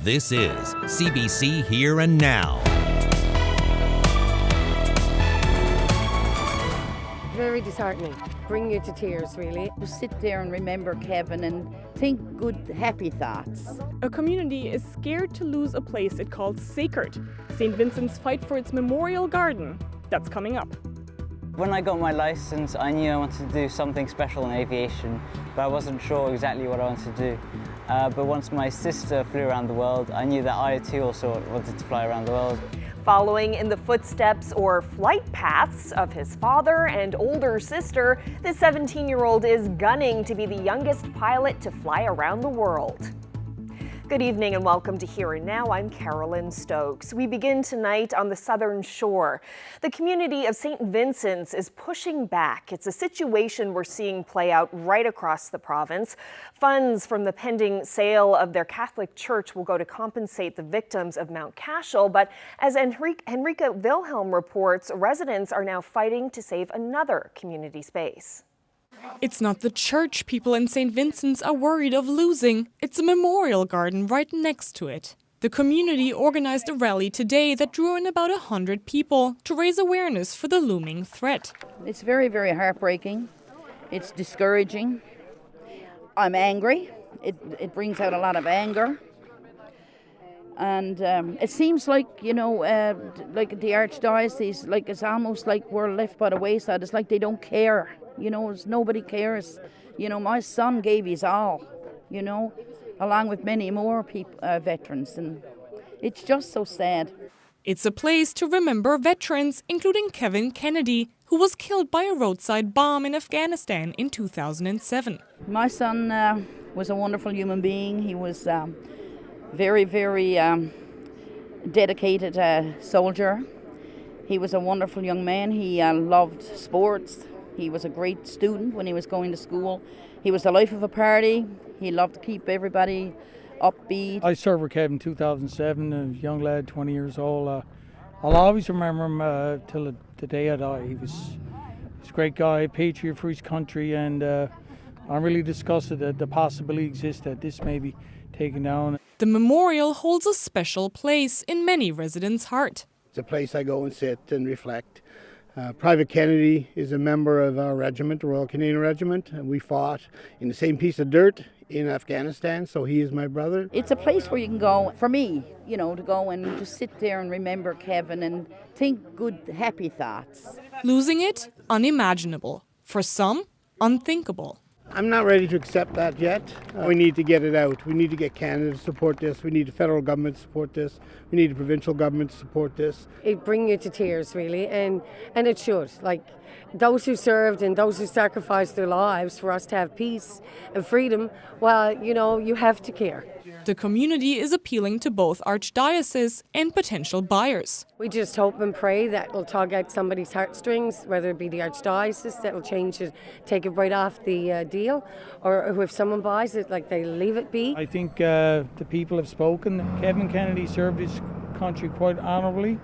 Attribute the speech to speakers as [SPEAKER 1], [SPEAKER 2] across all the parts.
[SPEAKER 1] This is CBC Here and Now.
[SPEAKER 2] Very disheartening. Bring you to tears, really.
[SPEAKER 3] To sit there and remember Kevin and think good, happy thoughts.
[SPEAKER 4] A community is scared to lose a place it calls sacred. St. Vincent's fight for its memorial garden. That's coming up.
[SPEAKER 5] When I got my license, I knew I wanted to do something special in aviation, but I wasn't sure exactly what I wanted to do. But once my sister flew around the world, I knew that I too also wanted to fly around the world.
[SPEAKER 6] Following in the footsteps or flight paths of his father and older sister, this 17-year-old is gunning to be the youngest pilot to fly around the world. Good evening and welcome to Here and Now. I'm Carolyn Stokes. We begin tonight on the southern shore. The community of St. Vincent's is pushing back. It's a situation we're seeing play out right across the province. Funds from the pending sale of their Catholic church will go to compensate the victims of Mount Cashel, but as Henrika Wilhelm reports, residents are now fighting to save another community space.
[SPEAKER 4] It's not the church people in St. Vincent's are worried of losing. It's a memorial garden right next to it. The community organized a rally today that drew in about 100 people to raise awareness for the looming threat.
[SPEAKER 3] It's very, very heartbreaking. It's discouraging. I'm angry. It brings out a lot of anger. And it seems like, like the Archdiocese, like it's almost like we're left by the wayside. It's like they don't care. Nobody cares. My son gave his all, along with many more veterans. And it's just so sad.
[SPEAKER 4] It's a place to remember veterans, including Kevin Kennedy, who was killed by a roadside bomb in Afghanistan in 2007.
[SPEAKER 3] My son was a wonderful human being. He was very, very dedicated soldier. He was a wonderful young man. He loved sports. He was a great student when he was going to school. He was the life of a party. He loved to keep everybody upbeat.
[SPEAKER 7] I served with Kevin in 2007, a young lad, 20 years old. I'll always remember him till the day I die. He was a great guy, patriot for his country, and I'm really disgusted that the possibility exists that this may be taken down.
[SPEAKER 4] The memorial holds a special place in many residents' heart.
[SPEAKER 8] It's a place I go and sit and reflect. Private Kennedy is a member of our regiment, the Royal Canadian Regiment, and we fought in the same piece of dirt in Afghanistan, so he is my brother.
[SPEAKER 3] It's a place where you can go, for me, to go and just sit there and remember Kevin and think good, happy thoughts.
[SPEAKER 4] Losing it? Unimaginable. For some, unthinkable.
[SPEAKER 8] I'm not ready to accept that yet. We need to get it out. We need to get Canada to support this. We need the federal government to support this. We need the provincial government to support this.
[SPEAKER 2] It brings you to tears, really, and it should. Like, those who served and those who sacrificed their lives for us to have peace and freedom, well, you have to care.
[SPEAKER 4] The community is appealing to both archdiocese and potential buyers.
[SPEAKER 2] We just hope and pray that will tug at somebody's heartstrings, whether it be the archdiocese, that will change it, take it right off the deal, or if someone buys it, like they leave it be.
[SPEAKER 7] I think the people have spoken. Kevin Kennedy served his country quite honourably.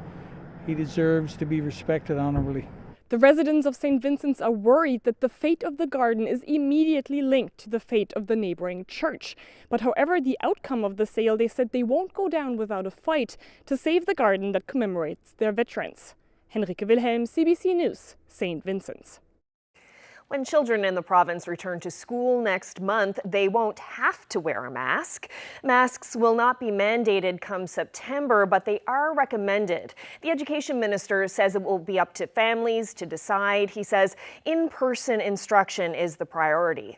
[SPEAKER 7] He deserves to be respected honourably.
[SPEAKER 4] The residents of St. Vincent's are worried that the fate of the garden is immediately linked to the fate of the neighbouring church. But however the outcome of the sale, they said they won't go down without a fight to save the garden that commemorates their veterans. Henrika Wilhelm, CBC News, St. Vincent's.
[SPEAKER 6] When children in the province return to school next month, they won't have to wear a mask. Masks will not be mandated come September, but they are recommended. The education minister says it will be up to families to decide. He says in-person instruction is the priority.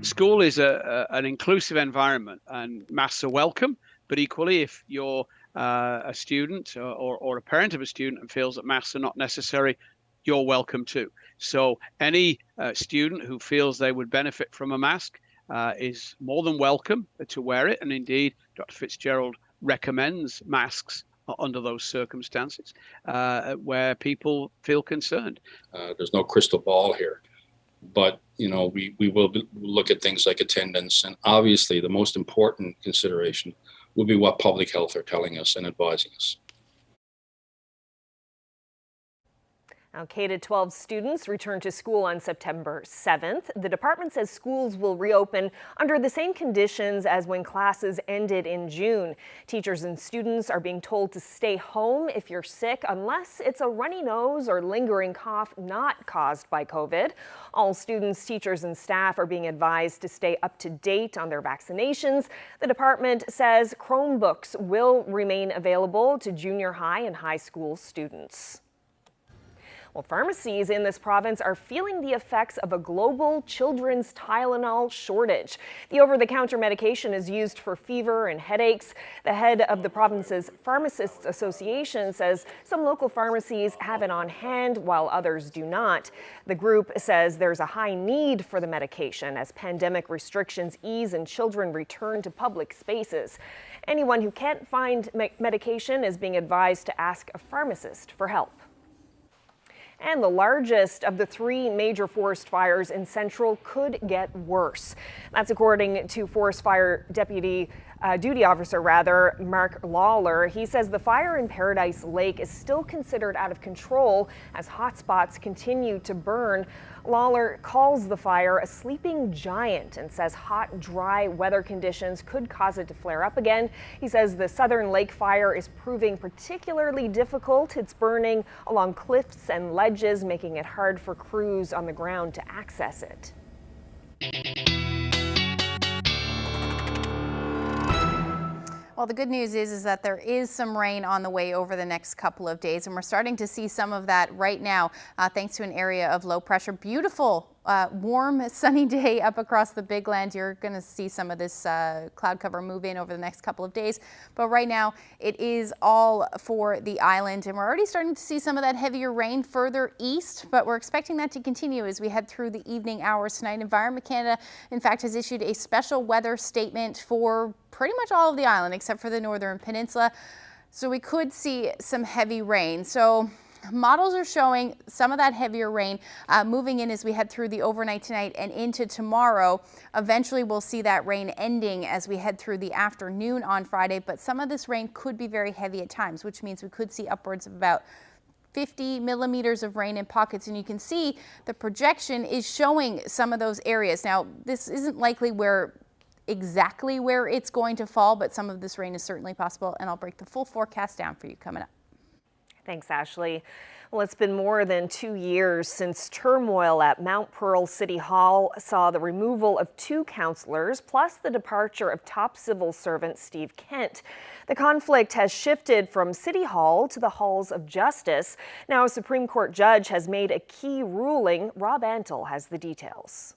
[SPEAKER 9] School is an inclusive environment and masks are welcome. But equally, if you're a student or a parent of a student and feels that masks are not necessary, you're welcome too. So any student who feels they would benefit from a mask is more than welcome to wear it. And indeed, Dr. Fitzgerald recommends masks under those circumstances where people feel concerned.
[SPEAKER 10] There's no crystal ball here. But, we will look at things like attendance. And obviously, the most important consideration will be what public health are telling us and advising us.
[SPEAKER 6] Now, K-12 students return to school on September 7th. The department says schools will reopen under the same conditions as when classes ended in June. Teachers and students are being told to stay home if you're sick, unless it's a runny nose or lingering cough not caused by COVID. All students, teachers, and staff are being advised to stay up to date on their vaccinations. The department says Chromebooks will remain available to junior high and high school students. Well, pharmacies in this province are feeling the effects of a global children's Tylenol shortage. The over-the-counter medication is used for fever and headaches. The head of the province's Pharmacists Association says some local pharmacies have it on hand while others do not. The group says there's a high need for the medication as pandemic restrictions ease and children return to public spaces. Anyone who can't find medication is being advised to ask a pharmacist for help. And the largest of the 3 major forest fires in Central could get worse. That's according to Forest Fire Duty Officer Mark Lawler. He says the fire in Paradise Lake is still considered out of control as hotspots continue to burn. Lawler calls the fire a sleeping giant and says hot, dry weather conditions could cause it to flare up again. He says the Southern Lake fire is proving particularly difficult. It's burning along cliffs and ledges, making it hard for crews on the ground to access it.
[SPEAKER 11] Well, the good news is that there is some rain on the way over the next couple of days, and we're starting to see some of that right now thanks to an area of low pressure. Beautiful, warm, sunny day up across the Big Land. You're going to see some of this cloud cover move in over the next couple of days, but right now it is all for the island, and we're already starting to see some of that heavier rain further east, but we're expecting that to continue as we head through the evening hours tonight. Environment Canada, in fact, has issued a special weather statement for pretty much all of the island except for the northern peninsula, so we could see some heavy rain. So models are showing some of that heavier rain moving in as we head through the overnight tonight and into tomorrow. Eventually we'll see that rain ending as we head through the afternoon on Friday, but some of this rain could be very heavy at times, which means we could see upwards of about 50 millimeters of rain in pockets, and you can see the projection is showing some of those areas. Now, this isn't likely exactly where it's going to fall, but some of this rain is certainly possible, and I'll break the full forecast down for you coming up.
[SPEAKER 6] Thanks, Ashley. Well, it's been more than 2 years since turmoil at Mount Pearl City Hall saw the removal of 2 councillors, plus the departure of top civil servant Steve Kent. The conflict has shifted from City Hall to the halls of justice. Now, a Supreme Court judge has made a key ruling. Rob Antle has the details.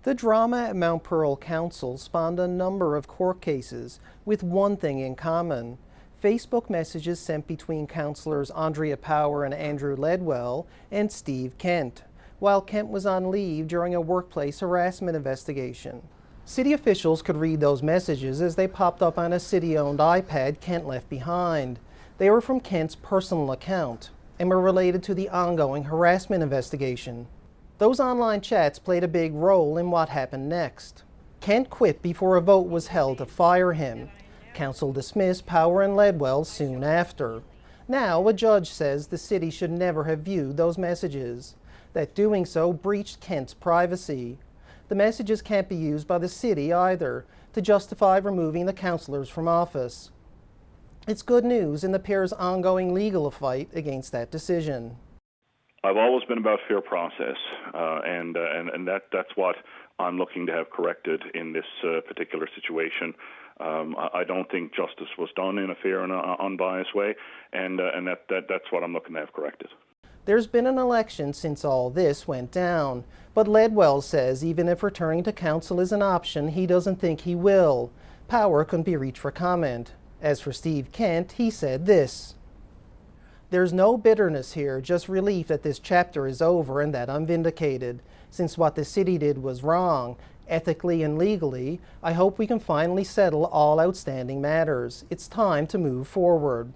[SPEAKER 12] The drama at Mount Pearl Council spawned a number of court cases with one thing in common: Facebook messages sent between councillors Andrea Power and Andrew Ledwell and Steve Kent, while Kent was on leave during a workplace harassment investigation. City officials could read those messages as they popped up on a city-owned iPad Kent left behind. They were from Kent's personal account and were related to the ongoing harassment investigation. Those online chats played a big role in what happened next. Kent quit before a vote was held to fire him. Council dismissed Power and Ledwell soon after. Now, a judge says the city should never have viewed those messages, that doing so breached Kent's privacy. The messages can't be used by the city either to justify removing the councillors from office. It's good news in the pair's ongoing legal fight against that decision.
[SPEAKER 13] I've always been about fair process, and that's what I'm looking to have corrected in this particular situation. I don't think justice was done in a fair and unbiased way, and that's what I'm looking to have corrected.
[SPEAKER 12] There's been an election since all this went down, but Ledwell says even if returning to council is an option, he doesn't think he will. Power couldn't be reached for comment. As for Steve Kent, he said this: "There's no bitterness here, just relief that this chapter is over and that I'm vindicated. Since what the city did was wrong, ethically and legally, I hope we can finally settle all outstanding matters. It's time to move forward."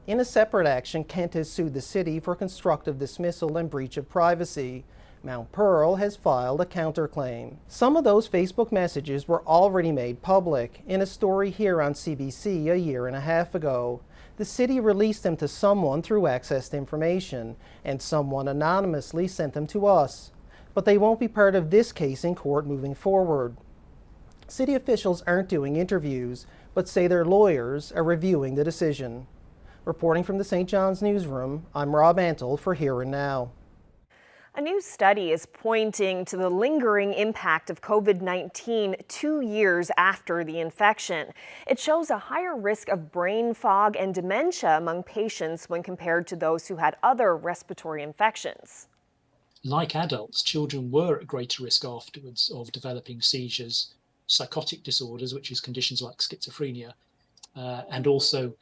[SPEAKER 12] In a separate action, Kent has sued the city for constructive dismissal and breach of privacy. Mount Pearl has filed a counterclaim. Some of those Facebook messages were already made public in a story here on CBC a year and a half ago. The city released them to someone through Access to Information, and someone anonymously sent them to us. But they won't be part of this case in court moving forward. City officials aren't doing interviews, but say their lawyers are reviewing the decision. Reporting from the St. John's newsroom, I'm Rob Antle for Here and Now.
[SPEAKER 6] A new study is pointing to the lingering impact of COVID-19 2 years after the infection. It shows a higher risk of brain fog and dementia among patients when compared to those who had other respiratory infections.
[SPEAKER 14] Like adults, children were at greater risk afterwards of developing seizures, psychotic disorders, which is conditions like schizophrenia, and also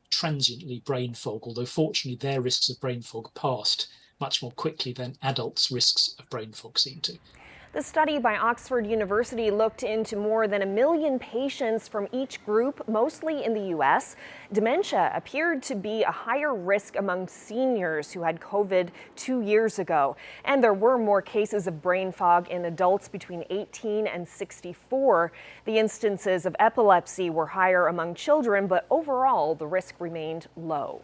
[SPEAKER 14] transiently brain fog, although fortunately their risks of brain fog passed much more quickly than adults' risks of brain fog seem to.
[SPEAKER 6] The study by Oxford University looked into more than 1 million patients from each group, mostly in the U.S. Dementia appeared to be a higher risk among seniors who had COVID 2 years ago. And there were more cases of brain fog in adults between 18 and 64. The instances of epilepsy were higher among children, but overall the risk remained low.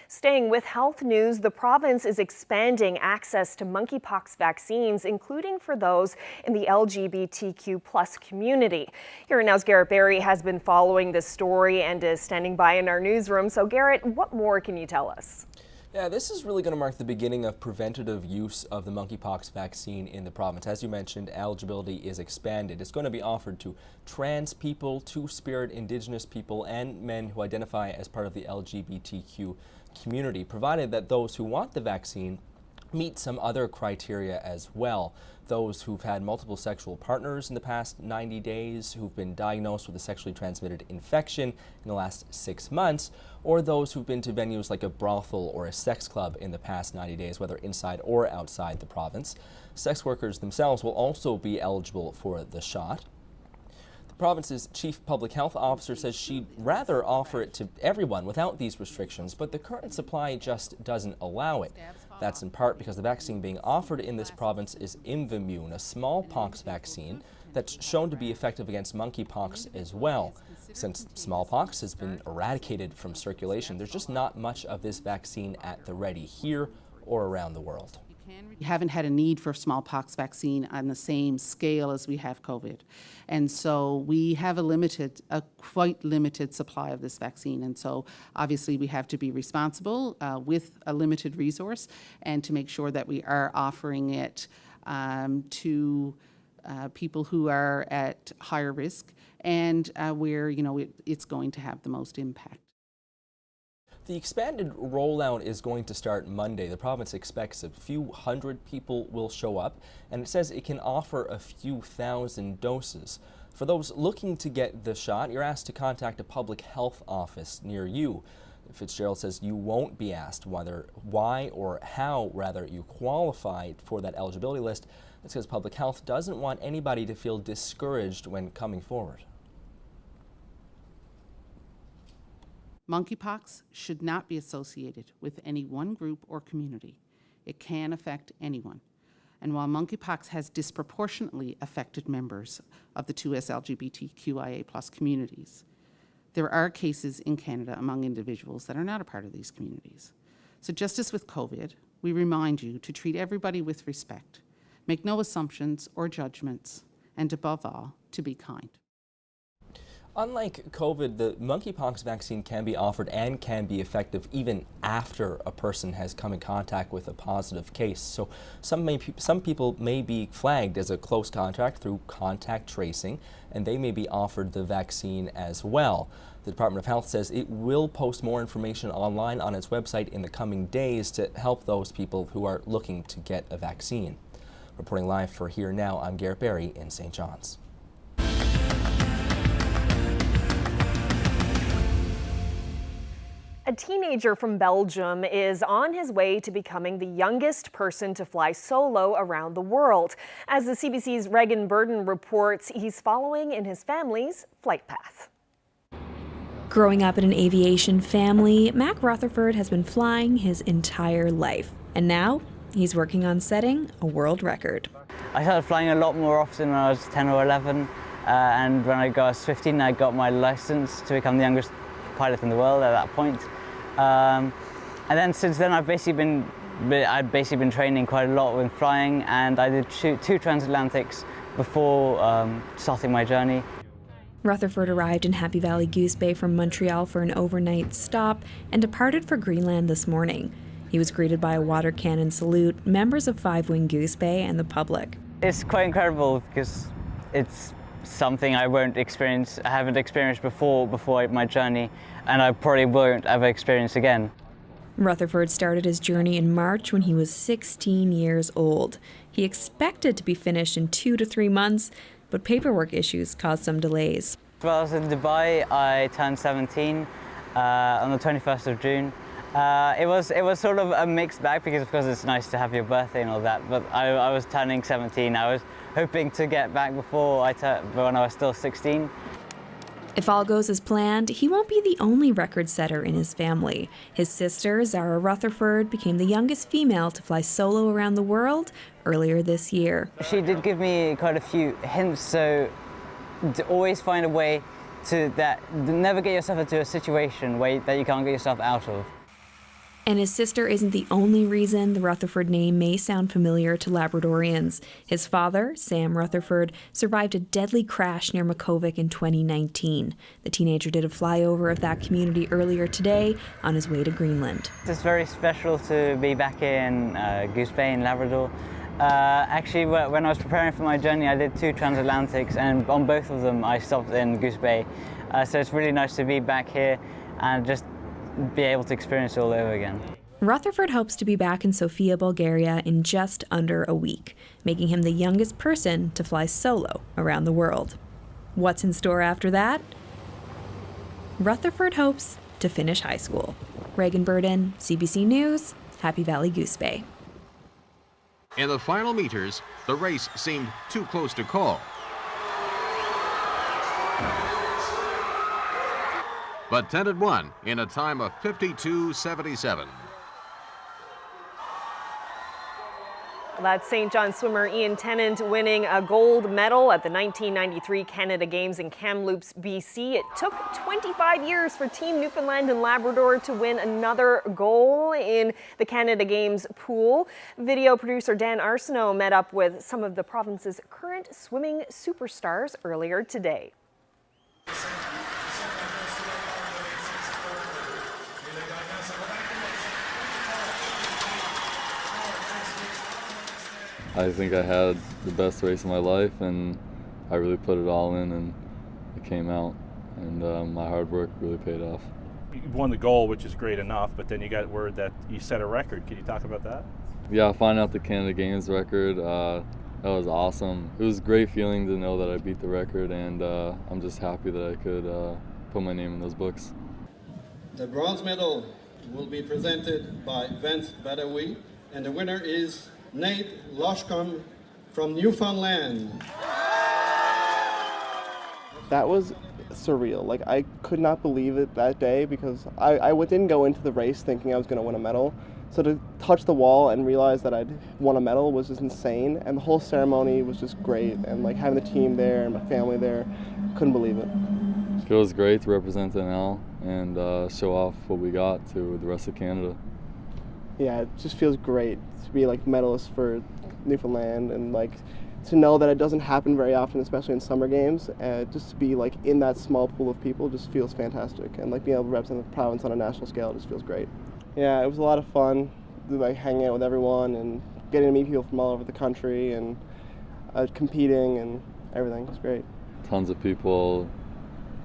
[SPEAKER 6] Staying with health news, the province is expanding access to monkeypox vaccines, including for those in the LGBTQ+ community. Here Now's Garrett Berry has been following this story and is standing by in our newsroom. So Garrett, what more can you tell us?
[SPEAKER 15] Yeah, this is really going to mark the beginning of preventative use of the monkeypox vaccine in the province. As you mentioned, eligibility is expanded. It's going to be offered to trans people, Two-Spirit Indigenous people, and men who identify as part of the LGBTQ community, provided that those who want the vaccine meet some other criteria as well. Those who've had multiple sexual partners in the past 90 days, who've been diagnosed with a sexually transmitted infection in the last 6 months, or those who've been to venues like a brothel or a sex club in the past 90 days, whether inside or outside the province. Sex workers themselves will also be eligible for the shot. The province's chief public health officer says she'd rather offer it to everyone without these restrictions, but the current supply just doesn't allow it. That's in part because the vaccine being offered in this province is Imvamune, a smallpox vaccine that's shown to be effective against monkeypox as well. Since smallpox has been eradicated from circulation, there's just not much of this vaccine at the ready here or around the world.
[SPEAKER 16] We haven't had a need for smallpox vaccine on the same scale as we have COVID. And so we have a quite limited supply of this vaccine. And so obviously we have to be responsible with a limited resource and to make sure that we are offering it to people who are at higher risk and where, it's going to have the most impact.
[SPEAKER 15] The expanded rollout is going to start Monday. The province expects a few hundred people will show up, and it says it can offer a few thousand doses. For those looking to get the shot, you're asked to contact a public health office near you. Fitzgerald says you won't be asked why or how you qualified for that eligibility list. It's because public health doesn't want anybody to feel discouraged when coming forward.
[SPEAKER 16] Monkeypox should not be associated with any one group or community. It can affect anyone. And while monkeypox has disproportionately affected members of the 2S LGBTQIA+ communities, there are cases in Canada among individuals that are not a part of these communities. So just as with COVID, we remind you to treat everybody with respect, make no assumptions or judgments, and above all, to be kind.
[SPEAKER 15] Unlike COVID, the monkeypox vaccine can be offered and can be effective even after a person has come in contact with a positive case. So some people may be flagged as a close contact through contact tracing, and they may be offered the vaccine as well. The Department of Health says it will post more information online on its website in the coming days to help those people who are looking to get a vaccine. Reporting live for Here Now, I'm Garrett Berry in St. John's.
[SPEAKER 6] A teenager from Belgium is on his way to becoming the youngest person to fly solo around the world. As the CBC's Regan Burden reports, he's following in his family's flight path.
[SPEAKER 17] Growing up in an aviation family, Mac Rutherford has been flying his entire life. And now He's working on setting a world record.
[SPEAKER 5] I started flying a lot more often when I was 10 or 11, and when I was 15, I got my license to become the youngest pilot in the world at that point. And then since then, I've basically been training quite a lot with flying, and I did 2 transatlantics before starting my journey.
[SPEAKER 17] Rutherford arrived in Happy Valley Goose Bay from Montreal for an overnight stop and departed for Greenland this morning. He was greeted by a water cannon salute, members of Five Wing Goose Bay, and the public.
[SPEAKER 5] It's quite incredible because it's something I haven't experienced before my journey, and I probably won't ever experience again.
[SPEAKER 17] Rutherford started his journey in March when he was 16 years old. He expected to be finished in 2 to 3 months, but paperwork issues caused some delays.
[SPEAKER 5] While I was in Dubai, I turned 17 on the 21st of June. It was sort of a mixed bag because, of course, it's nice to have your birthday and all that, but I was turning 17. I was hoping to get back when I was still 16.
[SPEAKER 17] If all goes as planned, he won't be the only record setter in his family. His sister, Zara Rutherford, became the youngest female to fly solo around the world earlier this year.
[SPEAKER 5] She did give me quite a few hints, so to always find a way to never get yourself into a situation that you can't get yourself out of.
[SPEAKER 17] And his sister isn't the only reason the Rutherford name may sound familiar to Labradorians. His father, Sam Rutherford, survived a deadly crash near Monkeypox in 2019. The teenager did a flyover of that community earlier today on his way to Greenland.
[SPEAKER 5] It's very special to be back in Goose Bay in Labrador. Actually, when I was preparing for my journey, I did 2 transatlantics, and on both of them I stopped in Goose Bay. So it's really nice to be back here and just be able to experience it all over again.
[SPEAKER 17] Rutherford hopes to be back in Sofia, Bulgaria in just under a week, making him the youngest person to fly solo around the world. What's in store after that? Rutherford hopes to finish high school. Reagan Burden, CBC News, Happy Valley Goose Bay.
[SPEAKER 18] In the final meters, the race seemed too close to call. But Tennant won in a time of 52.77.
[SPEAKER 6] That's St. John swimmer Ian Tennant winning a gold medal at the 1993 Canada Games in Kamloops, BC. It took 25 years for Team Newfoundland and Labrador to win another goal in the Canada Games pool. Video producer Dan Arsenault met up with some of the province's current swimming superstars earlier today.
[SPEAKER 19] I think I had the best race of my life, and I really put it all in, and it came out, and my hard work really paid off.
[SPEAKER 20] You won the goal, which is great enough, but then you got word that you set a record. Can you talk about that?
[SPEAKER 19] Yeah, finding out the Canada Games record, that was awesome. It was a great feeling to know that I beat the record, and I'm just happy that I could put my name in those books.
[SPEAKER 21] The bronze medal will be presented by Vincent, and the winner is Nate Loshcombe from Newfoundland.
[SPEAKER 22] That was surreal. Like, I could not believe it that day because I didn't go into the race thinking I was going to win a medal. So to touch the wall and realize that I'd won a medal was just insane. And the whole ceremony was just great. And like having the team there and my family there, couldn't believe it.
[SPEAKER 19] It feels great to represent NL and show off what we got to the rest of Canada.
[SPEAKER 22] Yeah, it just feels great to be like medalist for Newfoundland, and like to know that it doesn't happen very often, especially in summer games. Just to be like in that small pool of people just feels fantastic, and like being able to represent the province on a national scale just feels great. Yeah, it was a lot of fun, like hanging out with everyone and getting to meet people from all over the country and competing and everything. It was great.
[SPEAKER 19] Tons of people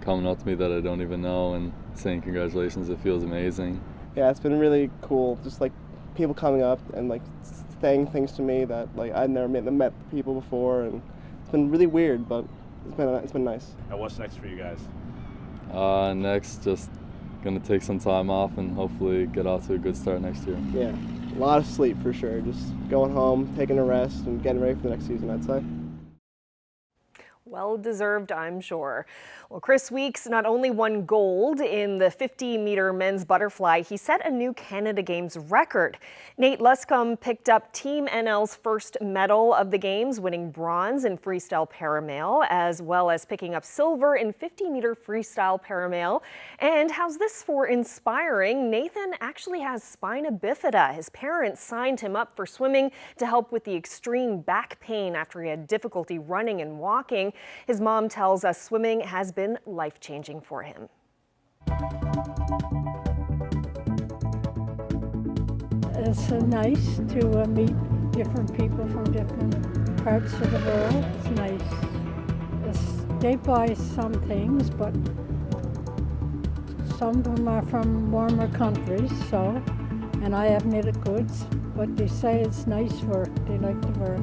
[SPEAKER 19] coming up to me that I don't even know and saying congratulations. It feels amazing.
[SPEAKER 22] Yeah, it's been really cool, just like people coming up and like saying things to me that like I'd never met people before, and it's been really weird, but it's been nice.
[SPEAKER 20] And what's next for you guys?
[SPEAKER 19] Next, just gonna take some time off and hopefully get off to a good start next year.
[SPEAKER 22] Yeah, a lot of sleep for sure. Just going home, taking a rest, and getting ready for the next season, I'd say.
[SPEAKER 6] Well deserved, I'm sure. Well, Chris Weeks not only won gold in the 50-meter men's butterfly, he set a new Canada Games record. Nate Luscombe picked up Team NL's first medal of the Games, winning bronze in freestyle paramail, as well as picking up silver in 50-meter freestyle paramail. And how's this for inspiring? Nathan actually has spina bifida. His parents signed him up for swimming to help with the extreme back pain after he had difficulty running and walking. His mom tells us swimming has been life-changing for him.
[SPEAKER 1] It's nice to meet different people from different parts of the world. It's nice. They buy some things, but some of them are from warmer countries, so, and I have knitted goods, but they say it's nice work. They like the work.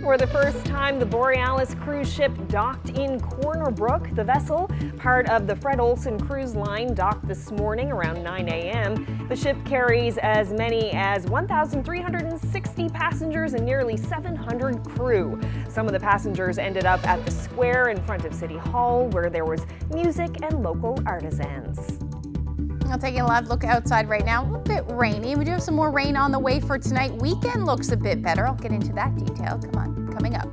[SPEAKER 6] For the first time, the Borealis cruise ship docked in Corner Brook. The vessel, part of the Fred Olsen cruise line, docked this morning around 9 a.m. The ship carries as many as 1,360 passengers and nearly 700 crew. Some of the passengers ended up at the square in front of City Hall, where there was music and local artisans.
[SPEAKER 11] I'll take a live look outside right now. A little bit rainy. We do have some more rain on the way for tonight. Weekend looks a bit better. I'll get into that detail. Come on, coming up.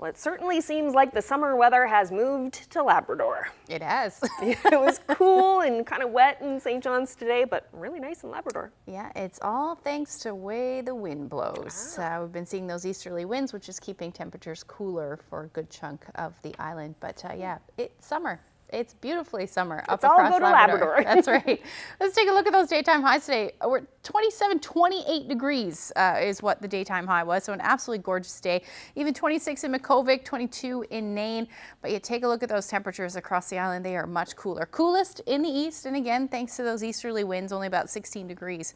[SPEAKER 6] Well, it certainly seems like the summer weather has moved to Labrador.
[SPEAKER 11] It has.
[SPEAKER 6] It was cool and kind of wet in St. John's today, but really nice in Labrador.
[SPEAKER 11] Yeah, it's all thanks to way the wind blows. We've been seeing those easterly winds, which is keeping temperatures cooler for a good chunk of the island. But yeah, it's summer. It's beautifully summer up
[SPEAKER 6] all
[SPEAKER 11] across
[SPEAKER 6] go to
[SPEAKER 11] Labrador.
[SPEAKER 6] Labrador.
[SPEAKER 11] That's right. Let's take a look at those daytime highs today. We're 27, 28 degrees is what the daytime high was. So an absolutely gorgeous day. Even 26 in Makkovik, 22 in Nain. But you take a look at those temperatures across the island. They are much cooler. Coolest in the east. And again, thanks to those easterly winds, only about 16 degrees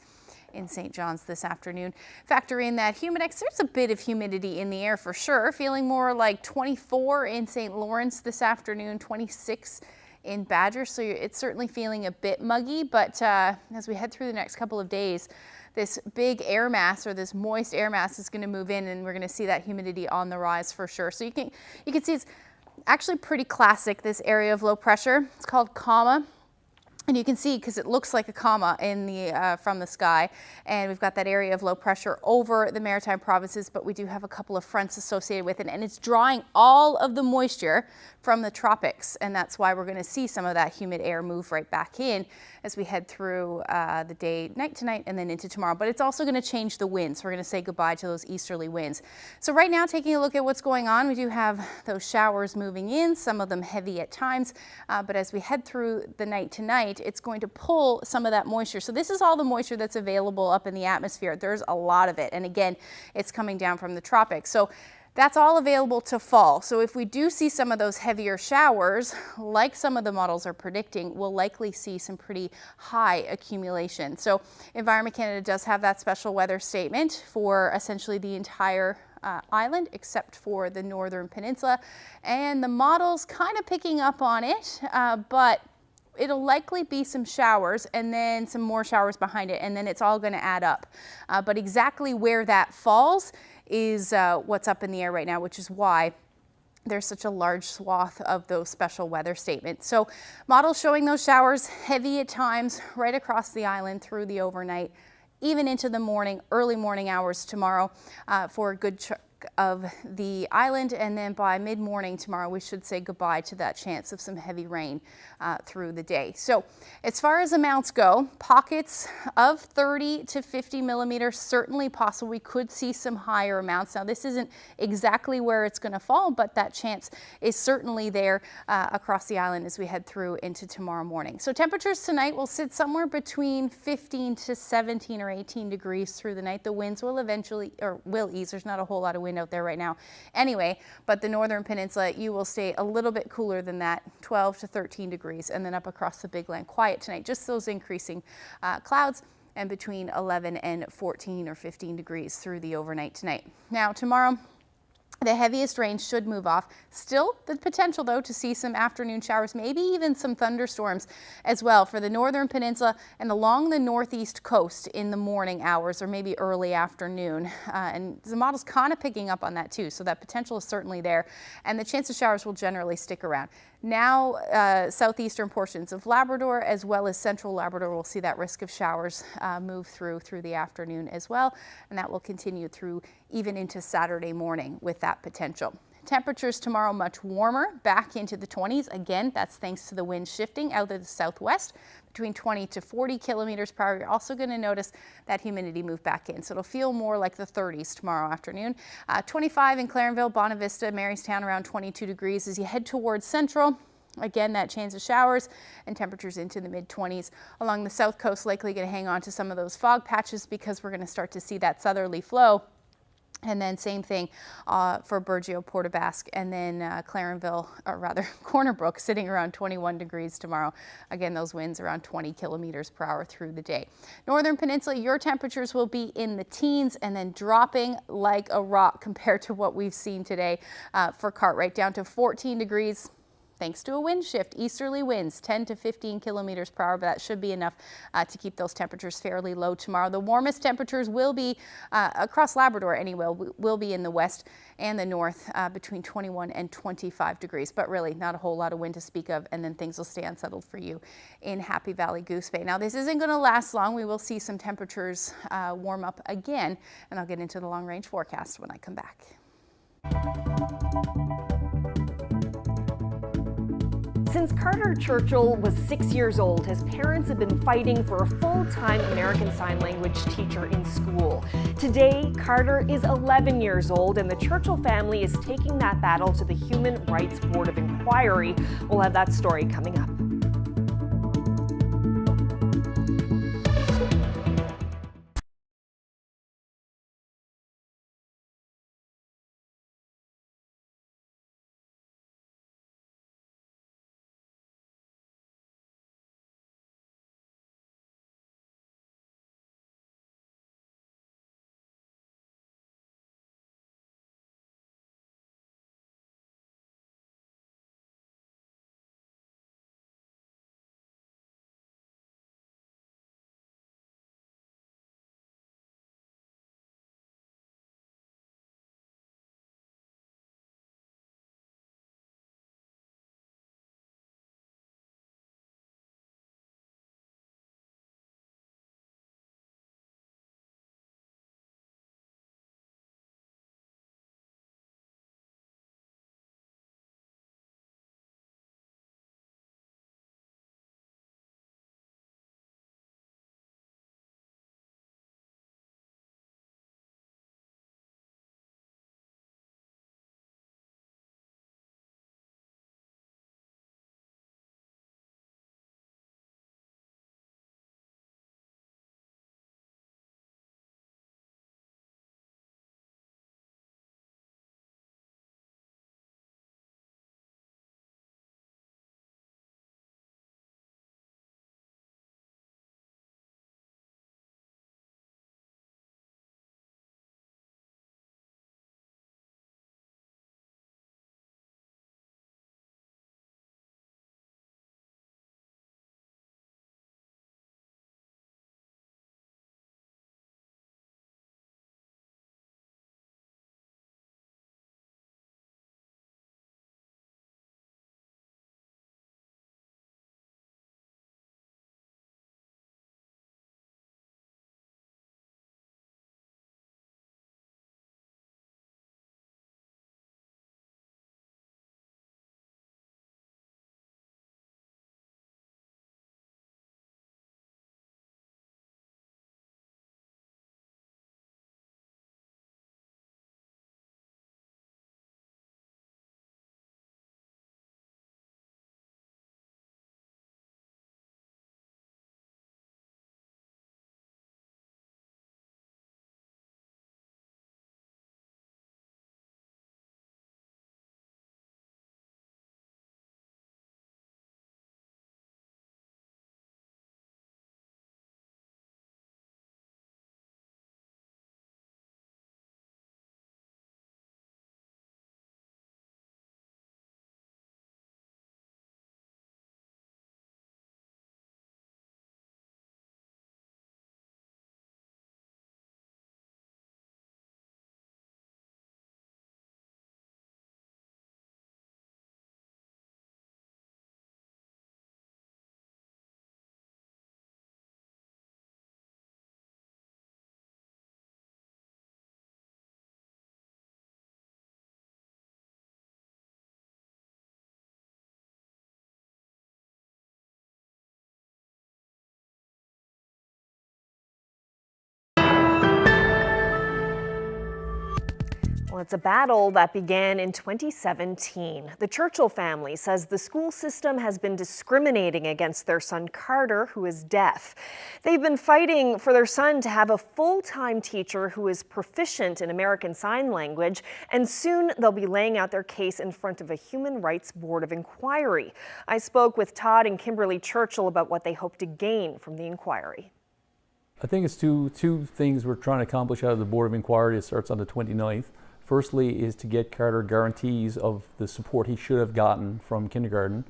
[SPEAKER 11] in St. John's this afternoon. Factor in that humidex. There's a bit of humidity in the air for sure. Feeling more like 24 in St. Lawrence this afternoon, 26 in Badger. So it's certainly feeling a bit muggy, but as we head through the next couple of days, this big air mass or this moist air mass is going to move in, and we're going to see that humidity on the rise for sure. So you can see it's actually pretty classic, this area of low pressure. It's called comma. And you can see, because it looks like a comma in the from the sky, and we've got that area of low pressure over the Maritime provinces, but we do have a couple of fronts associated with it, and it's drawing all of the moisture from the tropics, and that's why we're going to see some of that humid air move right back in as we head through the day, night tonight, and then into tomorrow. But it's also going to change the winds. We're going to say goodbye to those easterly winds. So right now, taking a look at what's going on, we do have those showers moving in, some of them heavy at times, but as we head through the night tonight, it's going to pull some of that moisture. So this is all the moisture that's available up in the atmosphere. There's a lot of it. And again, it's coming down from the tropics. So that's all available to fall. So if we do see some of those heavier showers, like some of the models are predicting, we'll likely see some pretty high accumulation. So Environment Canada does have that special weather statement for essentially the entire island, except for the northern peninsula. And the model's kind of picking up on it, but it'll likely be some showers and then some more showers behind it, and then it's all going to add up. But exactly where that falls is what's up in the air right now, which is why there's such a large swath of those special weather statements. So models showing those showers heavy at times right across the island through the overnight, even into the morning, early morning hours tomorrow for a good chunk of the island, and then by mid-morning tomorrow we should say goodbye to that chance of some heavy rain through the day. So as far as amounts go, pockets of 30 to 50 millimeters certainly possible. We could see some higher amounts. Now this isn't exactly where it's going to fall, but that chance is certainly there across the island as we head through into tomorrow morning. So temperatures tonight will sit somewhere between 15 to 17 or 18 degrees through the night. The winds will will ease. There's not a whole lot of wind out there right now anyway, but the northern peninsula, you will stay a little bit cooler than that, 12 to 13 degrees, and then up across the big land, quiet tonight, just those increasing clouds, and between 11 and 14 or 15 degrees through the overnight tonight. Now tomorrow, the heaviest rain should move off. Still the potential, though, to see some afternoon showers, maybe even some thunderstorms as well for the northern peninsula and along the northeast coast in the morning hours or maybe early afternoon. And the model's kind of picking up on that, too, so that potential is certainly there. And the chance of showers will generally stick around. Now, southeastern portions of Labrador as well as central Labrador will see that risk of showers move through the afternoon as well, and that will continue through even into Saturday morning with that potential. Temperatures tomorrow much warmer, back into the 20s. Again, that's thanks to the wind shifting out of the southwest between 20 to 40 kilometers per hour. You're also going to notice that humidity move back in, so it'll feel more like the 30s tomorrow afternoon. 25 in Clarenville, Bonavista, Marystown around 22 degrees as you head towards central. Again, that chance of showers and temperatures into the mid-20s. Along the south coast, likely going to hang on to some of those fog patches because we're going to start to see that southerly flow. And then same thing for Burgeo, Port Basque, and then Clarenville, or rather Corner Brook, sitting around 21 degrees tomorrow. Again, those winds around 20 kilometers per hour through the day. Northern Peninsula, your temperatures will be in the teens and then dropping like a rock compared to what we've seen today for Cartwright, down to 14 degrees. Thanks to a wind shift, easterly winds 10 to 15 kilometers per hour, but that should be enough to keep those temperatures fairly low tomorrow. The warmest temperatures will be across Labrador anyway, will be in the west and the north between 21 and 25 degrees, but really not a whole lot of wind to speak of, and then things will stay unsettled for you in Happy Valley Goose Bay. Now this isn't going to last long. We will see some temperatures warm up again, and I'll get into the long range forecast when I come back.
[SPEAKER 6] Since Carter Churchill was 6 years old, his parents have been fighting for a full-time American Sign Language teacher in school. Today, Carter is 11 years old, and the Churchill family is taking that battle to the Human Rights Board of Inquiry. We'll have that story coming up. Well, it's a battle that began in 2017. The Churchill family says the school system has been discriminating against their son Carter, who is deaf. They've been fighting for their son to have a full-time teacher who is proficient in American Sign Language, and soon they'll be laying out their case in front of a Human Rights Board of Inquiry. I spoke with Todd and Kimberly Churchill about what they hope to gain from the inquiry.
[SPEAKER 3] I think it's two things we're trying to accomplish out of the Board of Inquiry. It starts on the 29th. Firstly is to get Carter guarantees of the support he should have gotten from kindergarten,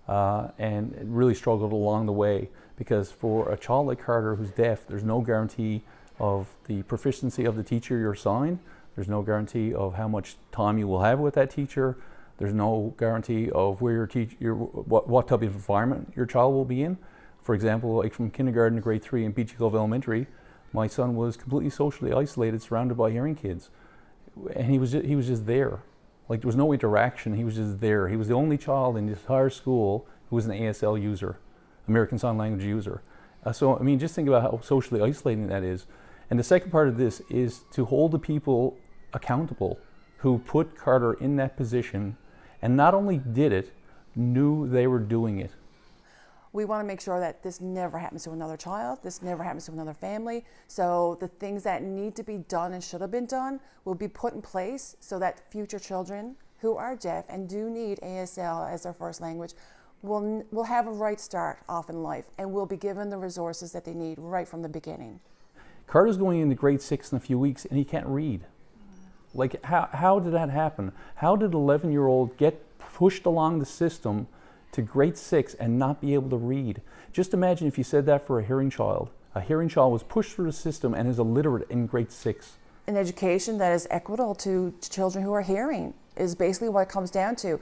[SPEAKER 3] and really struggled along the way, because for a child like Carter who's deaf, there's no guarantee of the proficiency of the teacher you're assigned. There's no guarantee of how much time you will have with that teacher. There's no guarantee of where what type of environment your child will be in. For example, like from kindergarten to grade 3 in Beachy Cove Elementary, my son was completely socially isolated, surrounded by hearing kids. and he was just there. Like, there was no interaction, he was just there. He was the only child in the entire school who was an ASL user, American Sign Language user. So, I mean, just think about how socially isolating that is. And the second part of this is to hold the people accountable who put Carter in that position and not only did it, knew they were doing it.
[SPEAKER 2] We want to make sure that this never happens to another child, this never happens to another family. So the things that need to be done and should have been done will be put in place so that future children who are deaf and do need ASL as their first language will have a right start off in life and will be given the resources that they need right from the beginning.
[SPEAKER 3] Carter's going into grade 6 in a few weeks and he can't read. Like, how did that happen? How did an 11-year-old get pushed along the system to grade 6 and not be able to read? Just imagine if you said that for a hearing child. A hearing child was pushed through the system and is illiterate in grade 6.
[SPEAKER 2] An education that is equitable to children who are hearing is basically what it comes down to.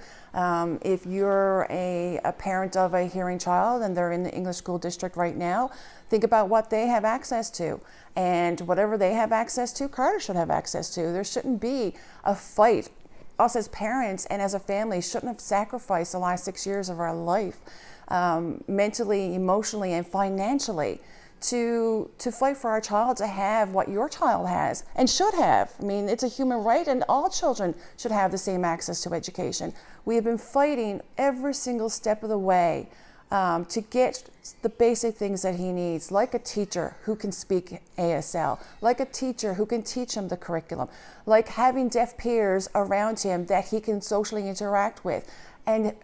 [SPEAKER 2] If you're a parent of a hearing child and they're in the English school district right now, think about what they have access to. And whatever they have access to, Carter should have access to. There shouldn't be a fight. Us as parents and as a family shouldn't have sacrificed the last 6 years of our life, mentally, emotionally, and financially, to fight for our child to have what your child has and should have. I mean, it's a human right and all children should have the same access to education. We have been fighting every single step of the way to get the basic things that he needs, like a teacher who can speak ASL, like a teacher who can teach him the curriculum, like having deaf peers around him that he can socially interact with, and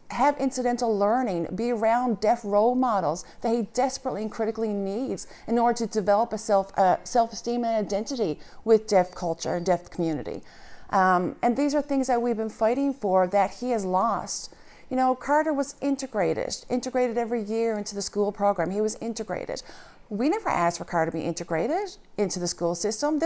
[SPEAKER 2] have incidental learning, be around deaf role models that he desperately and critically needs in order to develop a self-esteem and identity with deaf culture and deaf community. And these are things that we've been fighting for that he has lost. You know, Carter was integrated every year into the school program. He was integrated. We never asked for Carter to be integrated into the school system.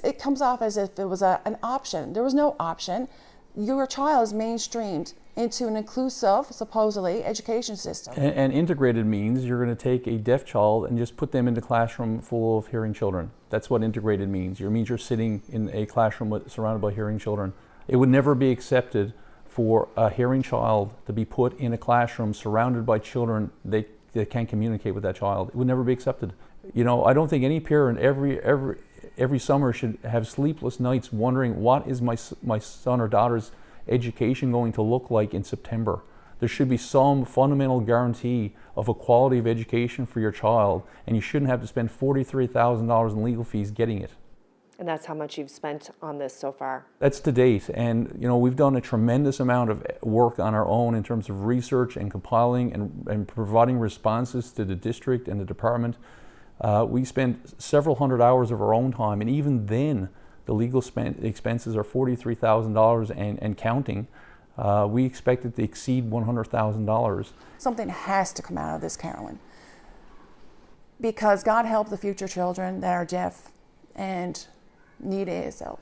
[SPEAKER 2] It comes off as if it was an option. There was no option. Your child is mainstreamed into an inclusive, supposedly, education system.
[SPEAKER 3] And integrated means you're going to take a deaf child and just put them in the classroom full of hearing children. That's what integrated means. It means you're sitting in a classroom surrounded by hearing children. It would never be accepted for a hearing child to be put in a classroom surrounded by children that can't communicate with that child. It would never be accepted. You know, I don't think any parent every summer should have sleepless nights wondering what is my son or daughter's education going to look like in September. There should be some fundamental guarantee of a quality of education for your child, and you shouldn't have to spend $43,000 in legal fees getting it.
[SPEAKER 6] And that's how much you've spent on this so far?
[SPEAKER 3] That's to date, and you know, we've done a tremendous amount of work on our own in terms of research and compiling and providing responses to the district and the department. We spent several hundred hours of our own time, and even then the legal expenses are $43,000 and counting. We expect it to exceed $100,000.
[SPEAKER 2] Something has to come out of this, Carolyn, because God help the future children that are deaf and need ASL.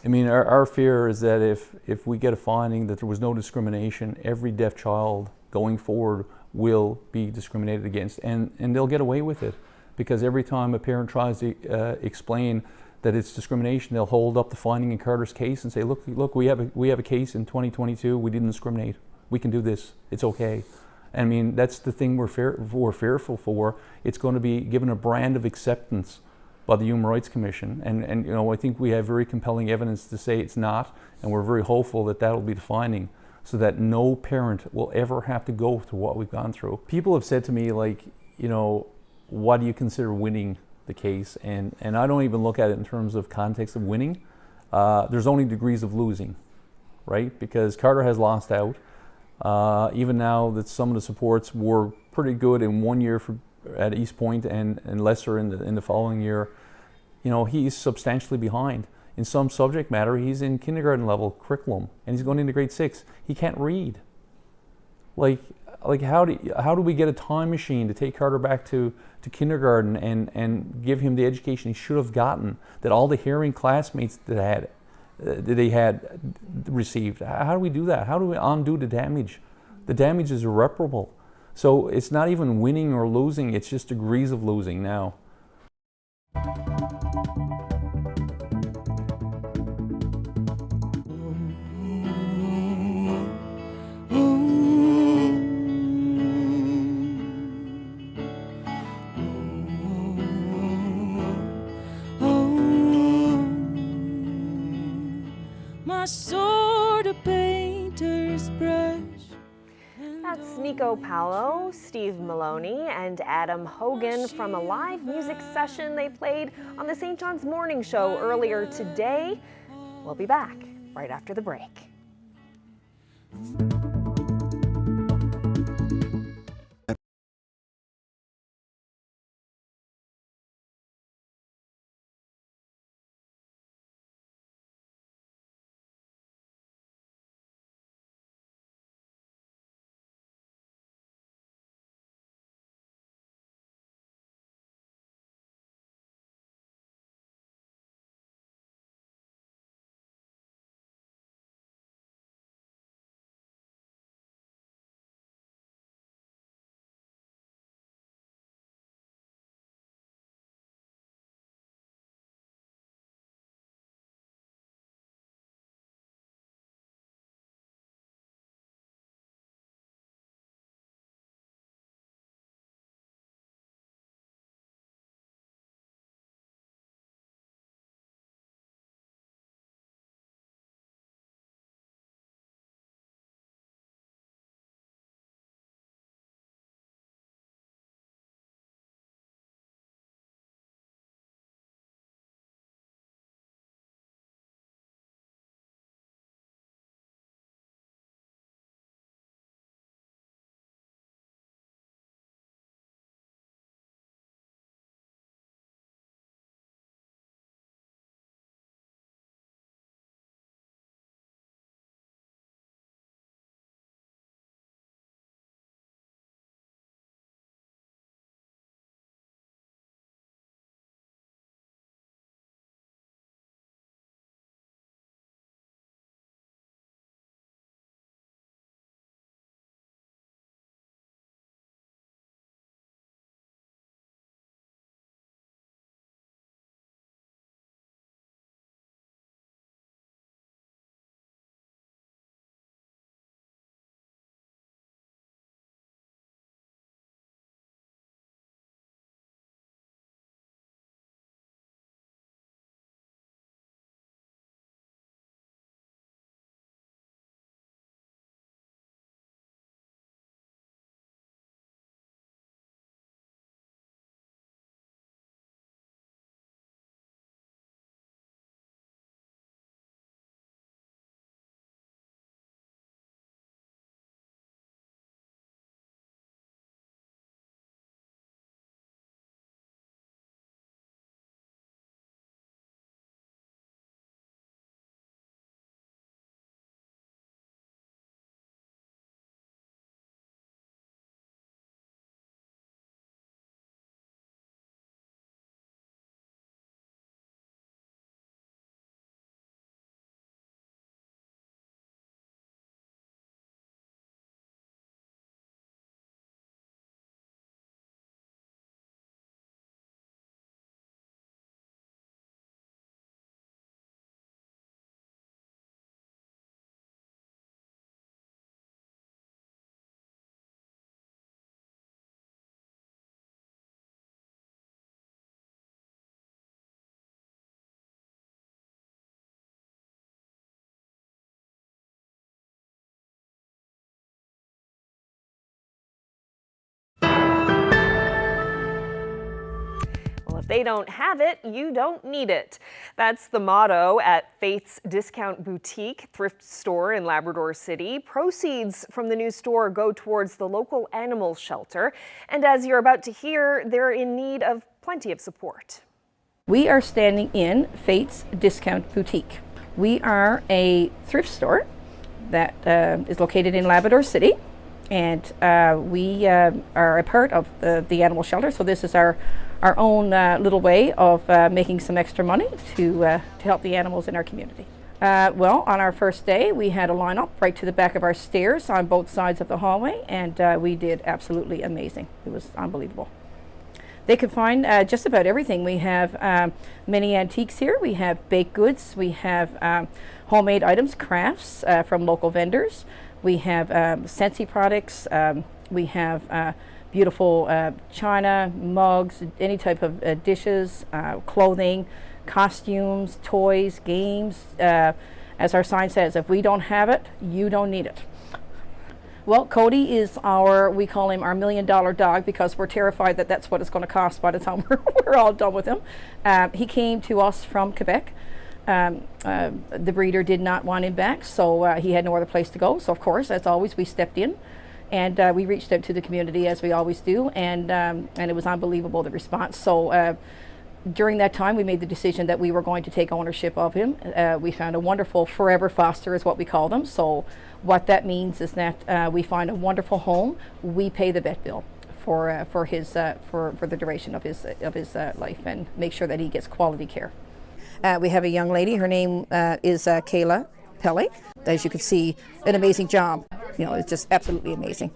[SPEAKER 3] I mean, our fear is that if we get a finding that there was no discrimination, every deaf child going forward will be discriminated against, and they'll get away with it, because every time a parent tries to explain that it's discrimination, they'll hold up the finding in Carter's case and say, look, we have a case in 2022, we didn't discriminate, we can do this, it's okay. I mean, that's the thing we're fearful for. It's going to be given a brand of acceptance by the Human Rights Commission, and you know, I think we have very compelling evidence to say it's not, and we're very hopeful that that'll be the finding, so that no parent will ever have to go through what we've gone through. People have said to me, like, you know, what do you consider winning the case? And I don't even look at it in terms of context of winning. There's only degrees of losing, right? Because Carter has lost out. Even now that some of the supports were pretty good in 1 year at East Point and lesser in the following year, you know, he's substantially behind. In some subject matter, he's in kindergarten level curriculum, and he's going into grade 6. He can't read. Like how do we get a time machine to take Carter back to kindergarten and give him the education he should have gotten, that all the hearing classmates that he had received? How do we do that? How do we undo the damage? The damage is irreparable. So it's not even winning or losing, it's just degrees of losing now.
[SPEAKER 7] my sword, a painter's brush.
[SPEAKER 6] That's Nico Paolo, Steve Maloney, and Adam Hogan from a live music session they played on the St. John's Morning Show earlier today. We'll be back right after the break. If they don't have it, you don't need it. That's the motto at Faith's Discount Boutique thrift store in Labrador City. Proceeds from the new store go towards the local animal shelter. And as you're about to hear, they're in need of plenty of support.
[SPEAKER 8] We are standing in Faith's Discount Boutique. We are a thrift store that is located in Labrador City. And we are a part of the animal shelter, so this is our own little way of making some extra money to help the animals in our community. Well, on our first day, we had a lineup right to the back of our stairs on both sides of the hallway, and we did absolutely amazing. It was unbelievable. They could find just about everything. We have many antiques here. We have baked goods. We have homemade items, crafts from local vendors. We have Scentsy products. We have beautiful china, mugs, any type of dishes, clothing, costumes, toys, games, As our sign says, if we don't have it, you don't need it. Well, Cody is we call him our $1 million dog because we're terrified that that's what it's going to cost by the time we're all done with him. He came to us from Quebec. The breeder did not want him back, so he had no other place to go. So of course, as always, we stepped in and we reached out to the community as we always do, and it was unbelievable, the response. So during that time, we made the decision that we were going to take ownership of him. We found a wonderful forever foster is what we call them. So what that means is that we find a wonderful home. We pay the vet bill for the duration of his life and make sure that he gets quality care. We have a young lady. Her name is Kayla Pele. As you can see, an amazing job. You know, it's just absolutely amazing.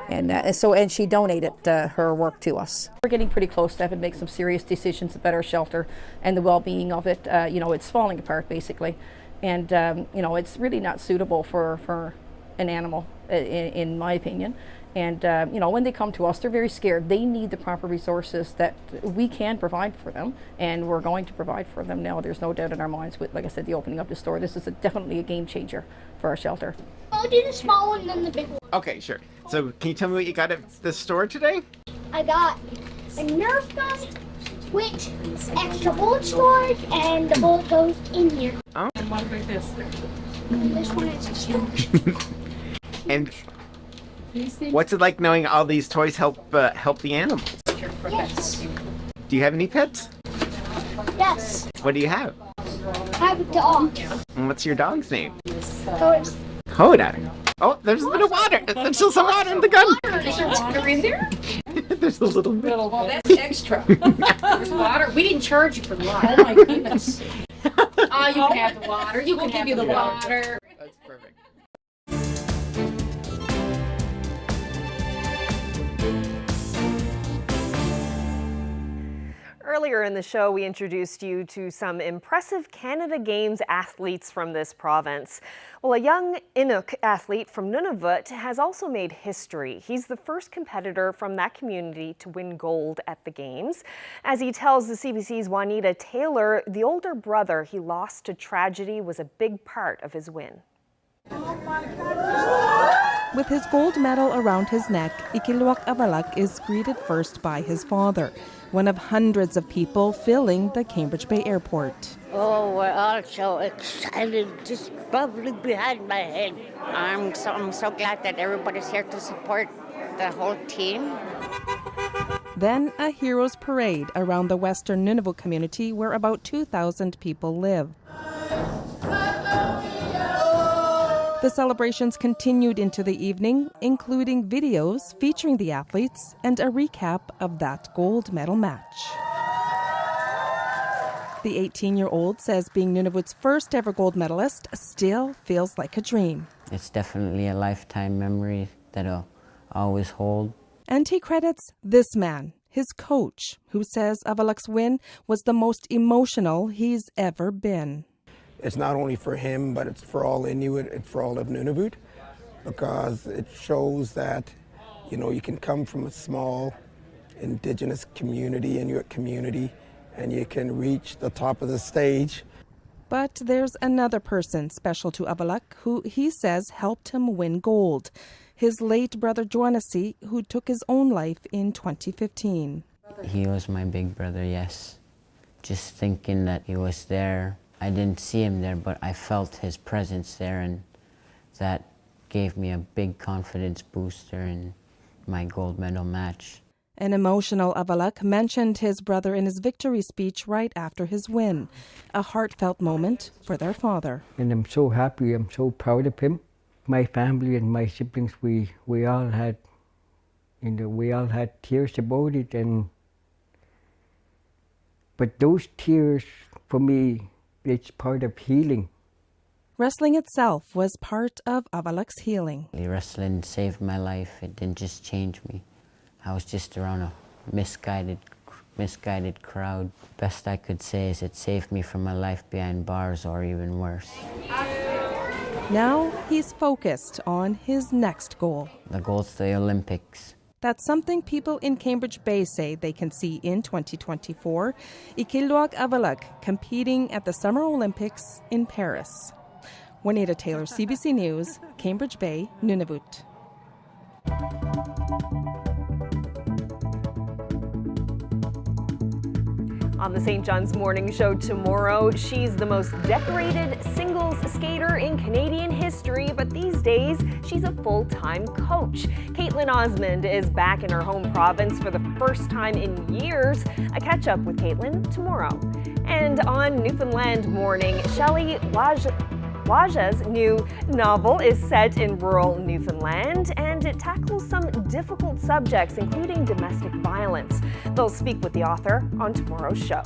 [SPEAKER 8] And she donated her work to us. We're getting pretty close to having to make some serious decisions about our shelter and the well-being of it. You know, it's falling apart basically, and you know, it's really not suitable for an animal, in my opinion. And you know, when they come to us, they're very scared. They need the proper resources that we can provide for them, and we're going to provide for them now. There's no doubt in our minds with, like I said, the opening of the store. This is definitely a game changer for our shelter.
[SPEAKER 4] I'll do the small one and then the big one.
[SPEAKER 9] Okay, sure. So can you tell me what you got at the store today?
[SPEAKER 4] I got a Nerf gun with extra bullet storage, and the bullet goes in here.
[SPEAKER 9] Oh.
[SPEAKER 4] And what about this? This one is extra.
[SPEAKER 9] And what's it like knowing all these toys help the animals?
[SPEAKER 4] Yes.
[SPEAKER 9] Do you have any pets?
[SPEAKER 4] Yes.
[SPEAKER 9] What do you have?
[SPEAKER 4] I have a dog.
[SPEAKER 9] And what's your dog's name?
[SPEAKER 4] Coda.
[SPEAKER 9] Coda. Oh, there's a bit of water. There's still some water in the gun.
[SPEAKER 23] Is there water in there?
[SPEAKER 9] There's a little bit.
[SPEAKER 23] Well, that's extra. There's water. We didn't charge you for the water. Oh my goodness. Oh, you can have the water. We'll give you the water.
[SPEAKER 9] That's perfect.
[SPEAKER 6] Earlier in the show, we introduced you to some impressive Canada Games athletes from this province. Well, a young Inuk athlete from Nunavut has also made history. He's the first competitor from that community to win gold at the Games. As he tells the CBC's Juanita Taylor, the older brother he lost to tragedy was a big part of his win.
[SPEAKER 24] With his gold medal around his neck, Ikiluak Avalak is greeted first by his father, one of hundreds of people filling the Cambridge Bay Airport.
[SPEAKER 25] Oh, we're all so excited, just bubbling behind my head. I'm so glad that everybody's here to support the whole team.
[SPEAKER 24] Then a hero's parade around the western Nunavut community where about 2,000 people live. The celebrations continued into the evening, including videos featuring the athletes and a recap of that gold medal match. The 18-year-old says being Nunavut's first ever gold medalist still feels like a dream.
[SPEAKER 26] It's definitely a lifetime memory that I'll always hold.
[SPEAKER 24] And he credits this man, his coach, who says Avalak's win was the most emotional he's ever been.
[SPEAKER 27] It's not only for him, but it's for all Inuit, it's for all of Nunavut, because it shows that, you know, you can come from a small Indigenous community, Inuit community, and you can reach the top of the stage.
[SPEAKER 24] But there's another person special to Avalak who he says helped him win gold. His late brother Joannesy, who took his own life in 2015.
[SPEAKER 26] He was my big brother, yes. Just thinking that he was there. I didn't see him there, but I felt his presence there, and that gave me a big confidence booster in my gold medal match.
[SPEAKER 24] An emotional Avalak mentioned his brother in his victory speech right after his win, a heartfelt moment for their father.
[SPEAKER 28] And I'm so happy, I'm so proud of him. My family and my siblings, we all had, we all had tears about it, but those tears for me, it's part of healing.
[SPEAKER 24] Wrestling itself was part of Avalak's healing.
[SPEAKER 26] Wrestling saved my life. It didn't just change me. I was just around a misguided crowd. Best I could say is it saved me from a life behind bars or even worse.
[SPEAKER 24] Now he's focused on his next goal.
[SPEAKER 26] The goal to the Olympics.
[SPEAKER 24] That's something people in Cambridge Bay say they can see in 2024. Ikiluak Avalak competing at the Summer Olympics in Paris. Juanita Taylor, CBC News, Cambridge Bay, Nunavut.
[SPEAKER 6] On the St. John's Morning Show tomorrow, she's the most decorated singles skater in Canadian history, but these days she's a full-time coach. Caitlin Osmond is back in her home province for the first time in years. I catch up with Caitlin tomorrow. And on Newfoundland Morning, Shelley Waja's new novel is set in rural Newfoundland, and it tackles some difficult subjects, including domestic violence. They'll speak with the author on tomorrow's show.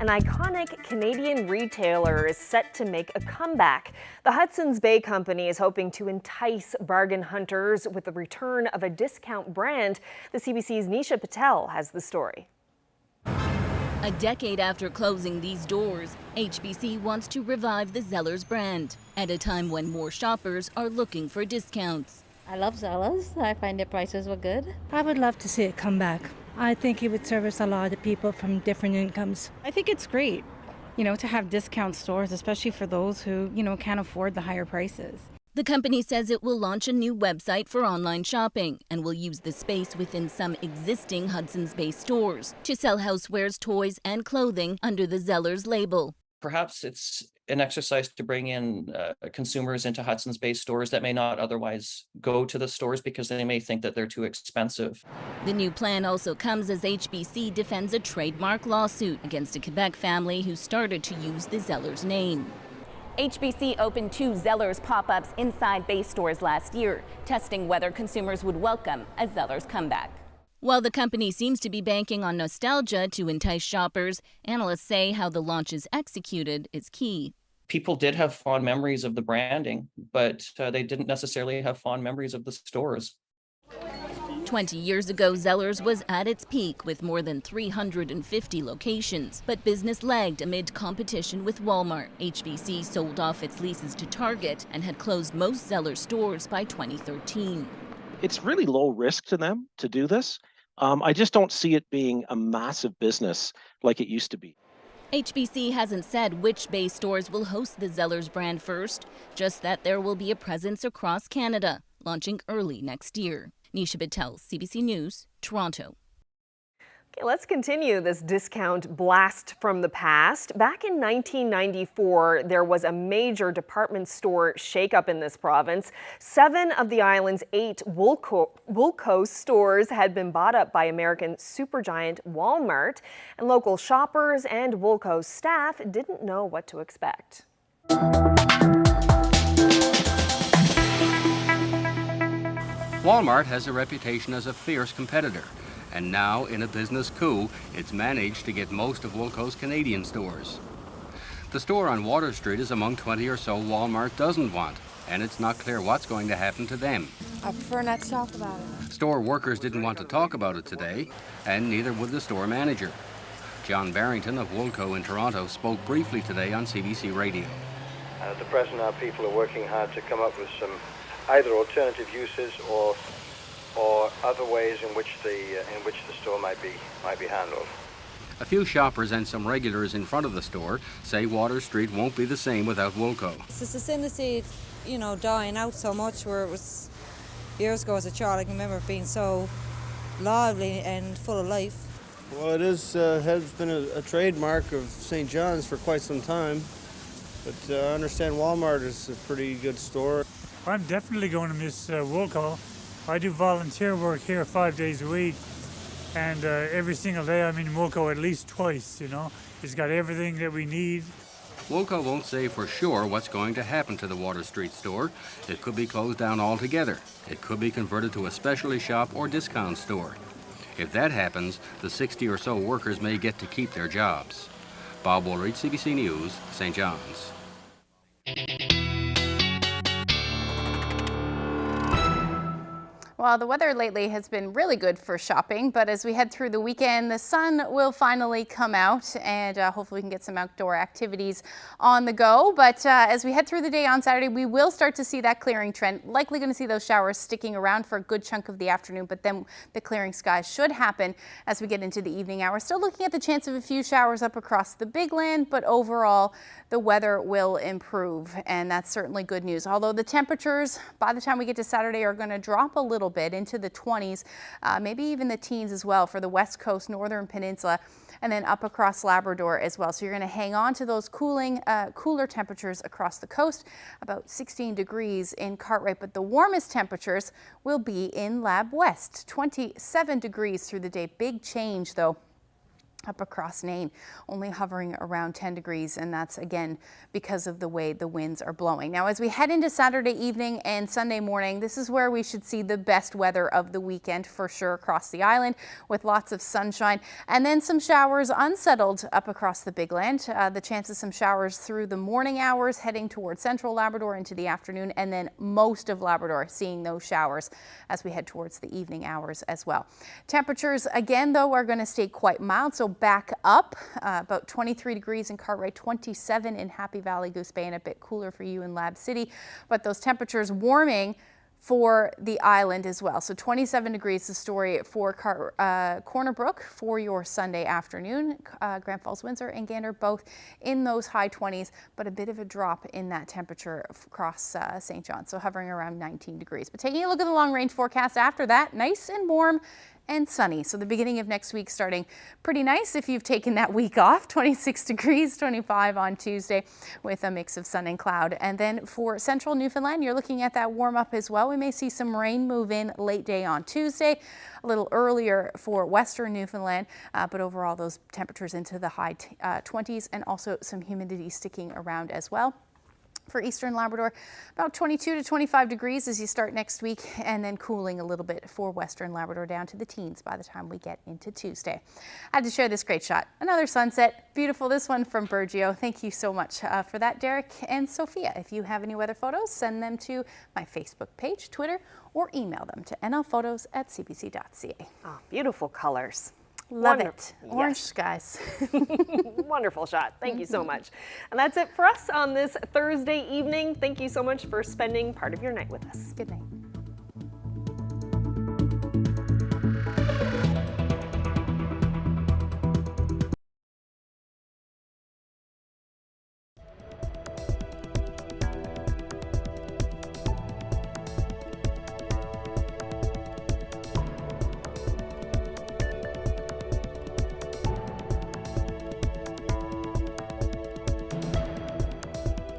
[SPEAKER 6] An iconic Canadian retailer is set to make a comeback. The Hudson's Bay Company is hoping to entice bargain hunters with the return of a discount brand. The CBC's Nisha Patel has the story.
[SPEAKER 5] A decade after closing these doors, HBC wants to revive the Zellers brand at a time when more shoppers are looking for discounts.
[SPEAKER 10] I love Zellers. I find their prices were good.
[SPEAKER 12] I would love to see it come back. I think it would service a lot of people from different incomes.
[SPEAKER 13] I think it's great, to have discount stores, especially for those who, can't afford the higher prices.
[SPEAKER 5] The company says it will launch a new website for online shopping and will use the space within some existing Hudson's Bay stores to sell housewares, toys, and clothing under the Zellers label.
[SPEAKER 13] Perhaps it's an exercise to bring in consumers into Hudson's Bay stores that may not otherwise go to the stores because they may think that they're too expensive.
[SPEAKER 5] The new plan also comes as HBC defends a trademark lawsuit against a Quebec family who started to use the Zellers name.
[SPEAKER 14] HBC opened 2 Zellers pop-ups inside Bay stores last year, testing whether consumers would welcome a Zellers comeback.
[SPEAKER 5] While the company seems to be banking on nostalgia to entice shoppers, analysts say how the launch is executed is key.
[SPEAKER 13] People did have fond memories of the branding, but they didn't necessarily have fond memories of the stores.
[SPEAKER 5] 20 years ago, Zellers was at its peak with more than 350 locations, but business lagged amid competition with Walmart. HBC sold off its leases to Target and had closed most Zellers stores by 2013.
[SPEAKER 15] It's really low risk to them to do this. I just don't see it being a massive business like it used to be.
[SPEAKER 5] HBC hasn't said which Bay stores will host the Zellers brand first, just that there will be a presence across Canada, launching early next year. Nisha Patel, CBC News, Toronto.
[SPEAKER 6] Okay, let's continue this discount blast from the past. Back in 1994, there was a major department store shakeup in this province. 7 of the island's 8 Woolco stores had been bought up by American supergiant Walmart, and local shoppers and Woolco staff didn't know what to expect.
[SPEAKER 16] Walmart has a reputation as a fierce competitor, and now in a business coup, it's managed to get most of Woolco's Canadian stores. The store on Water Street is among 20 or so Walmart doesn't want, and it's not clear what's going to happen to them.
[SPEAKER 17] I prefer not to talk about it.
[SPEAKER 16] Store workers didn't want to talk about it today, and neither would the store manager. John Barrington of Woolco in Toronto spoke briefly today on CBC Radio.
[SPEAKER 18] At the present, our people are working hard to come up with some either alternative uses or other ways in which the store might be handled.
[SPEAKER 16] A few shoppers and some regulars in front of the store say Water Street won't be the same without Woolco.
[SPEAKER 17] It's a sin to see it, dying out so much, where it was years ago as a child. I can remember it being so lively and full of life.
[SPEAKER 20] Well, it has been a trademark of St. John's for quite some time, but I understand Walmart is a pretty good store.
[SPEAKER 21] I'm definitely going to miss Woolco. I do volunteer work here 5 days a week, and every single day I'm in Woolco at least twice, It's got everything that we need.
[SPEAKER 16] Woolco won't say for sure what's going to happen to the Water Street store. It could be closed down altogether. It could be converted to a specialty shop or discount store. If that happens, the 60 or so workers may get to keep their jobs. Bob Woolridge, CBC News, St. John's.
[SPEAKER 11] Well, the weather lately has been really good for shopping, but as we head through the weekend, the sun will finally come out, and hopefully we can get some outdoor activities on the go. But as we head through the day on Saturday, we will start to see that clearing trend. Likely going to see those showers sticking around for a good chunk of the afternoon, but then the clearing skies should happen as we get into the evening hours. Still looking at the chance of a few showers up across the big land, but overall the weather will improve, and that's certainly good news. Although the temperatures by the time we get to Saturday are going to drop a little bit into the 20s, maybe even the teens as well for the West Coast, Northern Peninsula, and then up across Labrador as well. So you're going to hang on to those cooler temperatures across the coast, about 16 degrees in Cartwright, but the warmest temperatures will be in Lab West, 27 degrees through the day. Big change though up across Nain, only hovering around 10 degrees, and that's again because of the way the winds are blowing. Now, as we head into Saturday evening and Sunday morning, this is where we should see the best weather of the weekend for sure across the island, with lots of sunshine and then some showers unsettled up across the big land. The chance of some showers through the morning hours heading towards central Labrador into the afternoon, and then most of Labrador seeing those showers as we head towards the evening hours as well. Temperatures again though are going to stay quite mild, so back up about 23 degrees in Cartwright, 27 in Happy Valley, Goose Bay, and a bit cooler for you in Lab City. But those temperatures warming for the island as well. So 27 degrees the story for Corner Brook for your Sunday afternoon. Grand Falls, Windsor and Gander both in those high 20s, but a bit of a drop in that temperature across St. John, so hovering around 19 degrees. But taking a look at the long range forecast after that, nice and warm and sunny. So the beginning of next week starting pretty nice if you've taken that week off. 26 degrees, 25 on Tuesday with a mix of sun and cloud. And then for central Newfoundland, you're looking at that warm up as well. We may see some rain move in late day on Tuesday, a little earlier for western Newfoundland, but overall those temperatures into the high 20s and also some humidity sticking around as well. For eastern Labrador, about 22 to 25 degrees as you start next week, and then cooling a little bit for western Labrador down to the teens by the time we get into Tuesday. I had to share this great shot. Another sunset. Beautiful. This one from Bergio. Thank you so much for that, Derek and Sophia. If you have any weather photos, send them to my Facebook page, Twitter, or email them to nlphotos@cbc.ca.
[SPEAKER 6] Oh, beautiful colors.
[SPEAKER 11] Love it. Orange skies.
[SPEAKER 6] Wonderful shot. Thank you so much. And that's it for us on this Thursday evening. Thank you so much for spending part of your night with us.
[SPEAKER 11] Good night.